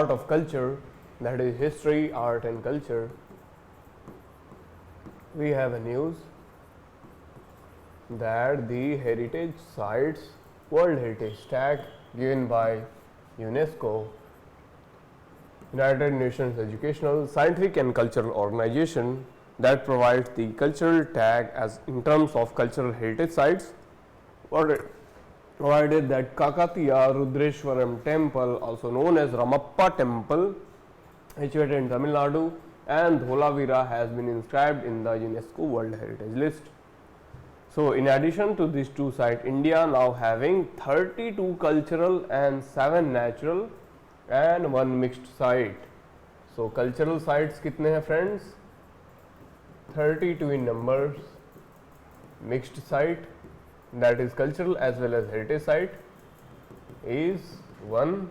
part of culture, that is history, art and culture, we have a news that the heritage sites World Heritage Tag given by UNESCO, United Nations Educational, Scientific and Cultural Organization, that provides the cultural tag as in terms of cultural heritage sites, provided that Kakatiya Rudreshwaram temple, also known as Ramappa temple, situated in Tamil Nadu, and Dholavira has been inscribed in the UNESCO World Heritage List. So, in addition to these two sites, India now having 32 cultural and 7 natural and 1 mixed site. So, cultural sites kitne hai friends? 32 in numbers. Mixed site, that is cultural as well as heritage site, is 1,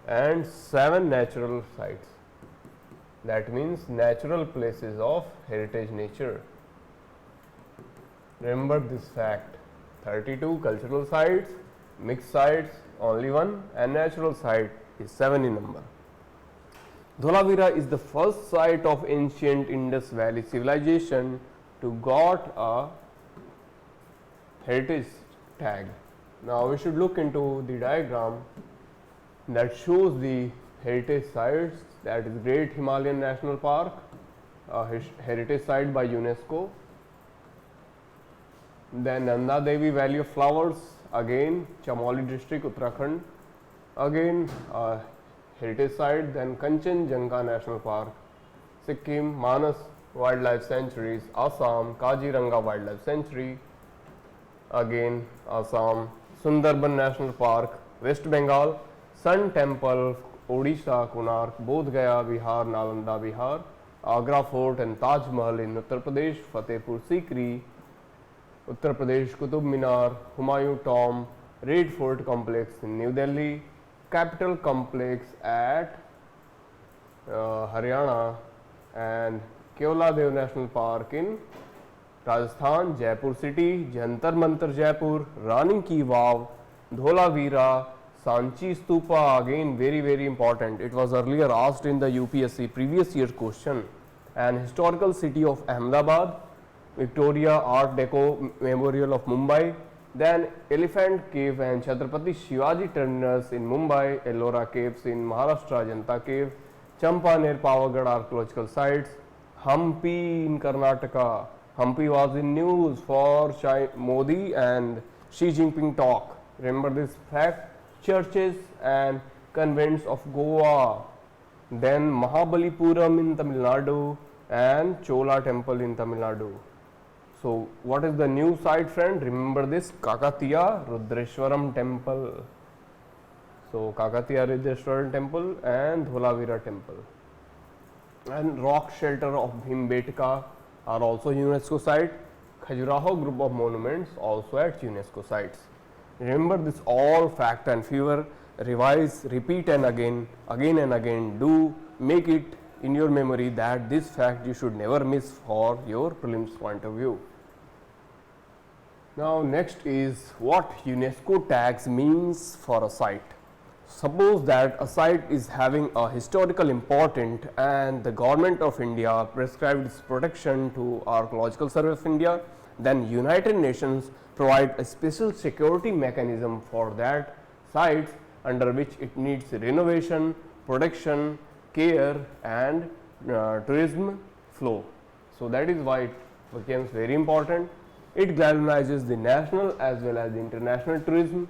and 7 natural sites. That means natural places of heritage nature. Remember this fact, 32 cultural sites, mixed sites only 1, and natural site is 7 in number. Dholavira is the first site of ancient Indus Valley civilization to got a heritage tag. Now we should look into the diagram that shows the heritage sites, that is Great Himalayan National Park, a heritage site by UNESCO. Then Nanda Devi Valley of Flowers, again Chamoli district, Uttarakhand, again heritage site. Then Kanchenjunga National Park, Sikkim, Manas Wildlife Sanctuaries, Assam, Kaziranga Wildlife Sanctuary, again Assam, Sundarban National Park, West Bengal, Sun Temple, Odisha, Konark, Bodh Gaya, Bihar, Nalanda, Bihar, Agra Fort and Taj Mahal in Uttar Pradesh, Fatehpur Sikri, Uttar Pradesh, Qutub Minar, Humayun Tomb, Red Fort Complex in New Delhi, Capitol Complex at Haryana, and Keoladev National Park in Rajasthan, Jaipur City, Jantar Mantar Jaipur, Rani Ki Vav, Dholavira, Sanchi Stupa, again very important. It was earlier asked in the UPSC previous year question. And historical city of Ahmedabad, Victoria Art Deco Memorial of Mumbai, then Elephant Cave and Chhatrapati Shivaji Terminus in Mumbai, Ellora Caves in Maharashtra, Janta Cave, Champaner Pavagadh archaeological sites, Hampi in Karnataka. Hampi was in news for Modi and Xi Jinping talk. Remember this fact? Churches and convents of Goa. Then Mahabalipuram in Tamil Nadu and Chola temple in Tamil Nadu. So, what is the new site, friend? Remember this, Kakatiya Rudreshwaram temple. So, Kakatiya Rudreshwaram temple and Dholavira temple. And rock shelter of Bhimbetka are also UNESCO site. Khajuraho group of monuments also at UNESCO sites. Remember this all fact and figure, revise, repeat and again and again, do make it in your memory that this fact you should never miss for your prelims point of view. Now next is what UNESCO tags means for a site. Suppose that a site is having a historical importance and the government of India prescribed its protection to Archaeological Survey of India, then United Nations provide a special security mechanism for that site under which it needs renovation, protection, care and tourism flow. So that is why it becomes very important. It galvanizes the national as well as the international tourism.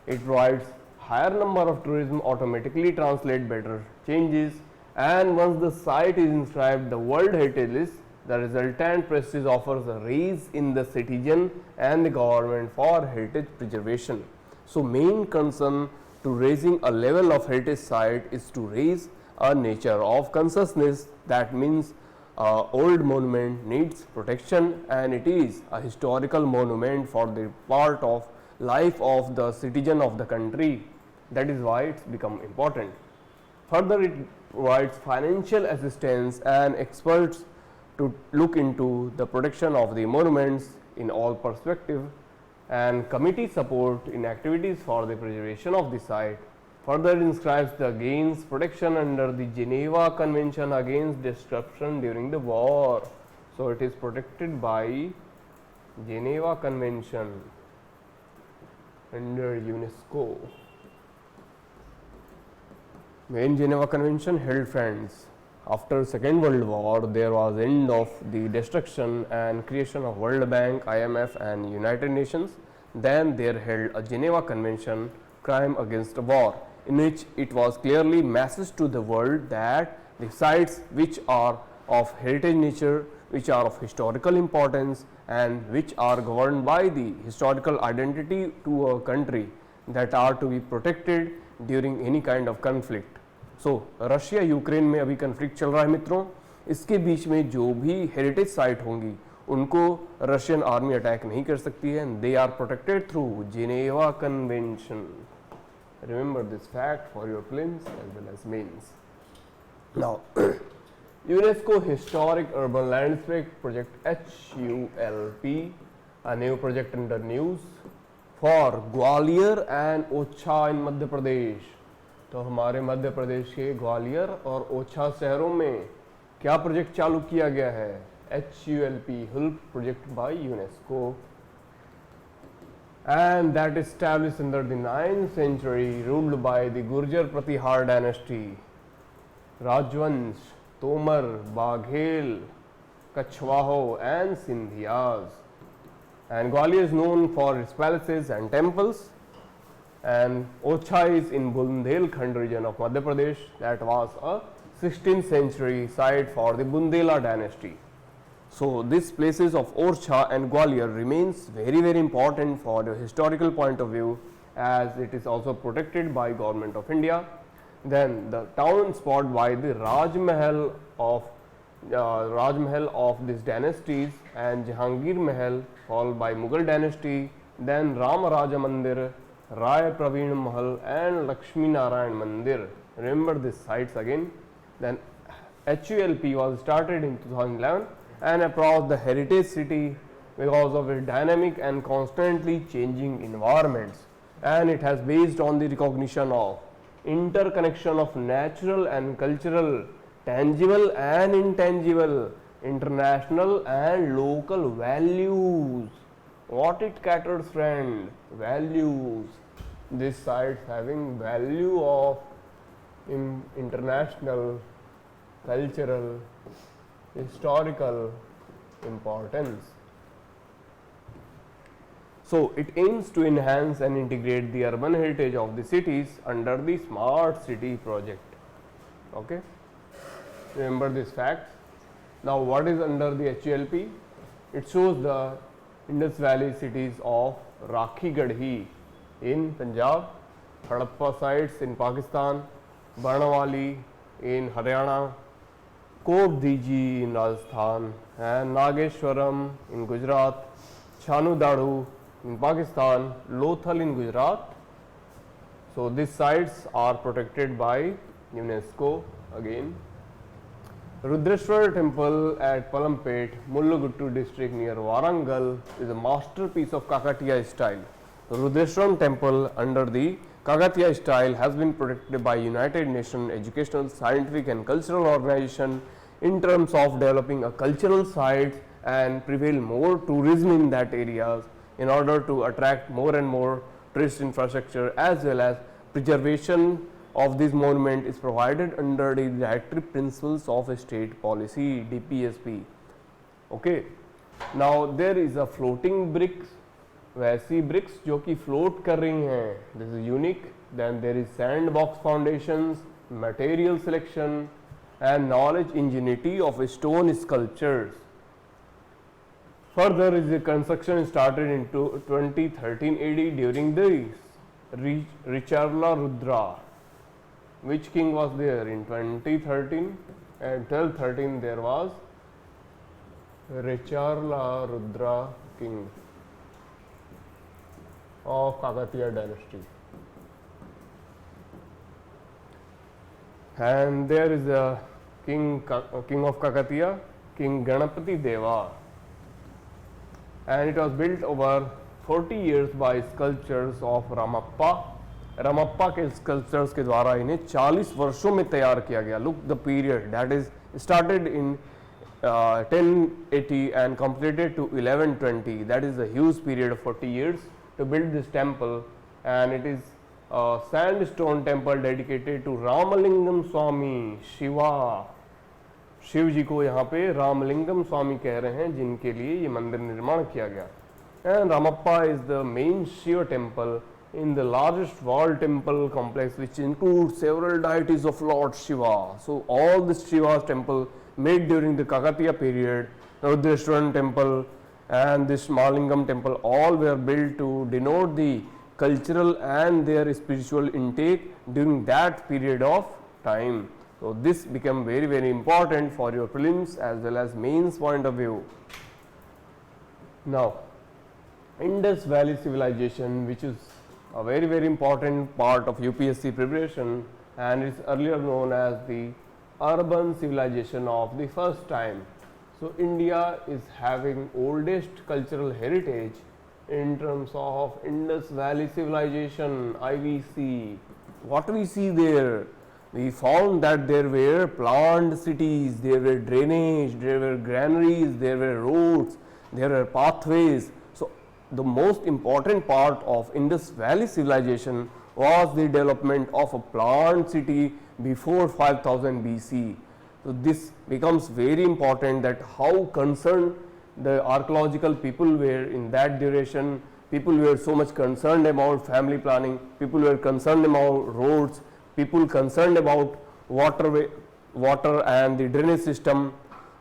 It provides higher number of tourism, automatically translate better changes, and once the site is inscribed the World Heritage List, the resultant prestige offers a raise in the citizen and the government for heritage preservation. So main concern to raising a level of heritage site is to raise a nature of consciousness, that means old monument needs protection and it is a historical monument for the part of life of the citizen of the country. That is why it's become important. Further, it provides financial assistance and experts to look into the protection of the monuments in all perspective, and committee support in activities for the preservation of the site. further inscribes the against protection under the Geneva Convention against destruction during the war. So it is protected by Geneva Convention under UNESCO. Main Geneva Convention held, friends, after Second World War there was end of the destruction and creation of World Bank, IMF and United Nations. Then there held a Geneva Convention, crime against war, in which it was clearly message to the world that the sites which are of heritage nature, which are of historical importance and which are governed by the historical identity to a country, that are to be protected during any kind of conflict. So Russia Ukraine में अभी conflict चल रहा है मित्रों, इसके बीच में जो भी हेरिटेज साइट होंगी उनको रशियन आर्मी अटैक नहीं कर सकती है. They are protected through Geneva convention. Remember this fact for your prelims as well as mains. Now UNESCO historic urban landscape project HULP, a new project under news for Gwalior and Orchha in Madhya Pradesh. तो हमारे मध्य प्रदेश के ग्वालियर और ओछा शहरों में क्या project चालू किया गया है? HULP project by UNESCO, and that is established under the 9th century, ruled by the Gurjar Pratihar dynasty. Rajvansh, Tomar, Baghel, Kachwaho and Sindhiyas. And Gwalior is known for its palaces and temples. And Ocha is in Bundelkhand region of Madhya Pradesh. That was a 16th century site for the Bundela dynasty. So these places of Orcha and Gwalior remains very important for the historical point of view, as it is also protected by Government of India. Then the town spot by the Raj Mahal of these dynasties, and Jahangir Mahal followed by Mughal dynasty, then Ram Raja Mandir, Rai Praveen Mahal and Lakshmi Narayan Mandir. Remember these sites again. Then HULP was started in 2011 and approached the heritage city because of its dynamic and constantly changing environments, and it has based on the recognition of interconnection of natural and cultural, tangible and intangible, international and local values. What it caters, friend? Values. This sites having value of international, cultural, historical importance. So it aims to enhance and integrate the urban heritage of the cities under the Smart City project. Okay, remember these facts. Now what is under the HULP? It shows the Indus Valley cities of Rakhi Gadhi in Punjab, Harappa sites in Pakistan, Barnawali in Haryana, Kop Diji in Rajasthan, and Nageshwaram in Gujarat, Chanu Dadu in Pakistan, Lothal in Gujarat. So these sites are protected by UNESCO again. Rudrashwar temple at Palampet, Mulluguttu district near Warangal is a masterpiece of Kakatiya style. The Rudrashwar temple under the Kakatiya style has been protected by United Nations Educational, Scientific and Cultural Organization in terms of developing a cultural sites and prevail more tourism in that areas in order to attract more and more tourist infrastructure, as well as preservation of this monument is provided under the directive principles of a state policy DPSP. Okay, now there is a floating bricks, वैसी bricks जो कि float कर रही हैं, this is unique. Then there is sandbox foundations, material selection and knowledge ingenuity of stone sculptures. Further is the construction started in 2013 AD during the Richarla Rudra. Which king was there in 2013? And 1213 there was Richarla Rudra king of Kakatiya dynasty. And there is a king of Kakatiya, King Ganapati Deva, and it was built over 40 years by sculptures of Ramappa Ramappa के sculptures के द्वारा इन्हें 40 वर्षों में तैयार किया गया. Look the period that is started in 1080 and completed to 1120. That is a huge period of 40 years to build this temple, and it is a sandstone temple dedicated to Ramalingam Swami Shiva. Shiva ji को यहाँ पे रामलिंगम स्वामी कह रहे हैं जिनके लिए ये मंदिर निर्माण किया गया. And Ramappa is the main Shiva temple in the largest wall temple complex which includes several deities of Lord Shiva. So all this Shiva's temple made during the Kakatiya period, Rudreshwaran temple and this Malingam temple, all were built to denote the cultural and their spiritual intake during that period of time. So this became very important for your prelims as well as mains point of view. Now Indus Valley civilization, which is a very important part of UPSC preparation, and it's earlier known as the urban civilization of the first time. So India is having oldest cultural heritage in terms of Indus Valley civilization, IVC. What we see there, we found that there were planned cities, there were drainage, there were granaries, there were roads, there were pathways. The most important part of Indus Valley civilization was the development of a planned city before 5000 BC. So this becomes very important, that how concerned the archaeological people were in that duration. People were so much concerned about family planning, people were concerned about roads, people concerned about water and the drainage system.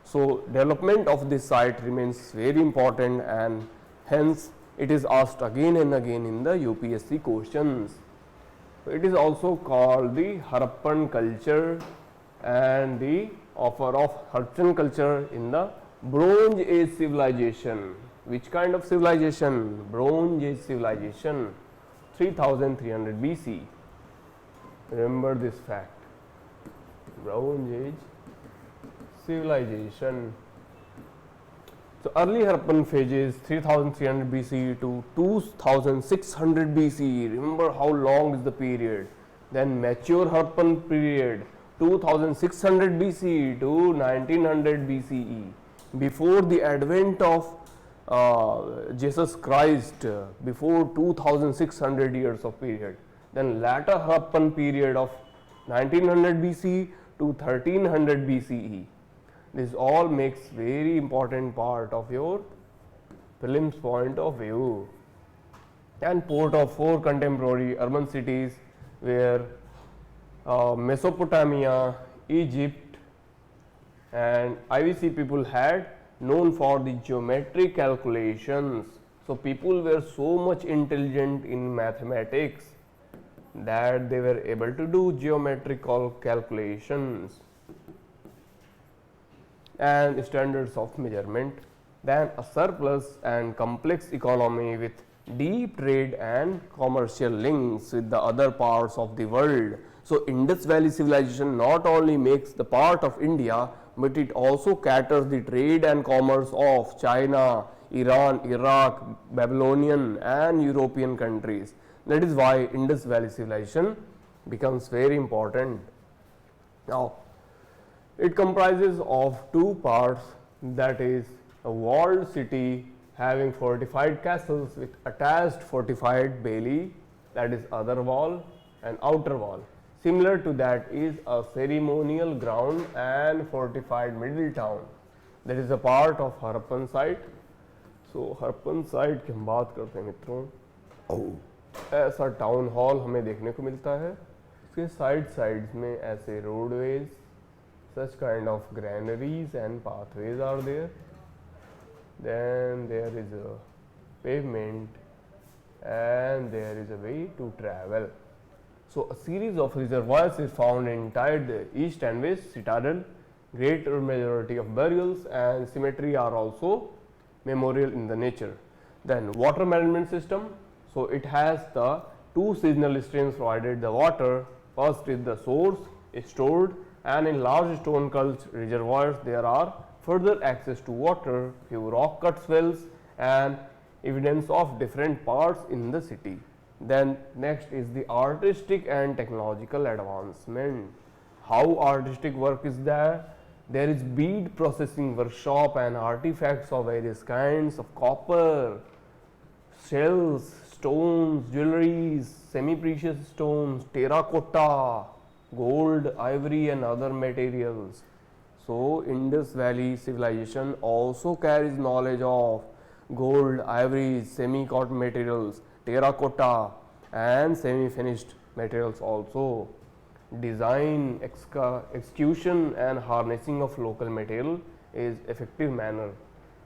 So development of this site remains very important, and hence it is asked again and again in the UPSC questions. It is also called the Harappan culture and the offer of Harappan culture in the Bronze Age civilization. Which kind of civilization? Bronze Age civilization, 3300 BC. Remember this fact. Bronze Age civilization. So early Harappan phases 3300 BC to 2600 BC. Remember how long is the period. Then mature Harappan period 2600 BC to 1900 BCE, before the advent of Jesus Christ, before 2600 years of period. Then latter Harappan period of 1900 BC to 1300 BCE. This all makes very important part of your prelims point of view. And port of 4 contemporary urban cities were Mesopotamia, Egypt, and IVC people had known for the geometric calculations. So people were so much intelligent in mathematics that they were able to do geometrical calculations and standards of measurement. Then a surplus and complex economy with deep trade and commercial links with the other parts of the world. So Indus Valley civilization not only makes the part of India, but it also caters the trade and commerce of China, Iran, Iraq, Babylonian and European countries. That is why Indus Valley civilization becomes very important. Now it comprises of 2 parts, that is a walled city having fortified castles with attached fortified bailey, that is other wall, and outer wall. Similar to that is a ceremonial ground and fortified middle town, that is a part of Harappan site. So Harappan site की हम बात करते हैं मित्रों, ऐसा town hall हमें देखने को मिलता है. इसके साइड्स में ऐसे roadways, such kind of granaries and pathways are there. Then there is a pavement and there is a way to travel. So a series of reservoirs is found inside the east and west citadel. Greater majority of burials and cemetery are also memorial in the nature. Then water management system. So it has the 2 seasonal streams provided the water. First is the source is stored, and in large stone culch reservoirs there are further access to water, few rock cut wells and evidence of different parts in the city. Then next is the artistic and technological advancement. How artistic work is there? There is bead processing workshop and artifacts of various kinds of copper, shells, stones, jewelries, semi-precious stones, terracotta, gold, ivory and other materials. So, Indus Valley civilization also carries knowledge of gold, ivory, semi-cut materials, terracotta and semi-finished materials also. Design, execution and harnessing of local material is effective manner.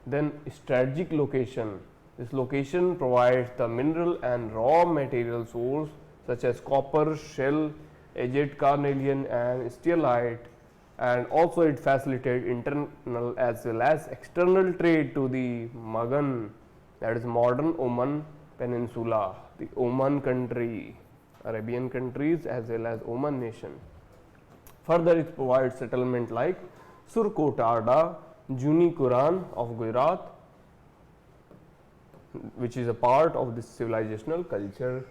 Then strategic location. This location provides the mineral and raw material source such as copper, shell, agate carnelian and steelite, and also it facilitates internal as well as external trade to the Magan, that is modern Oman Peninsula, the Oman country, Arabian countries as well as Oman nation. Further, it provides settlement like Surkotada, Juni Quran of Gujarat, which is a part of this civilizational culture.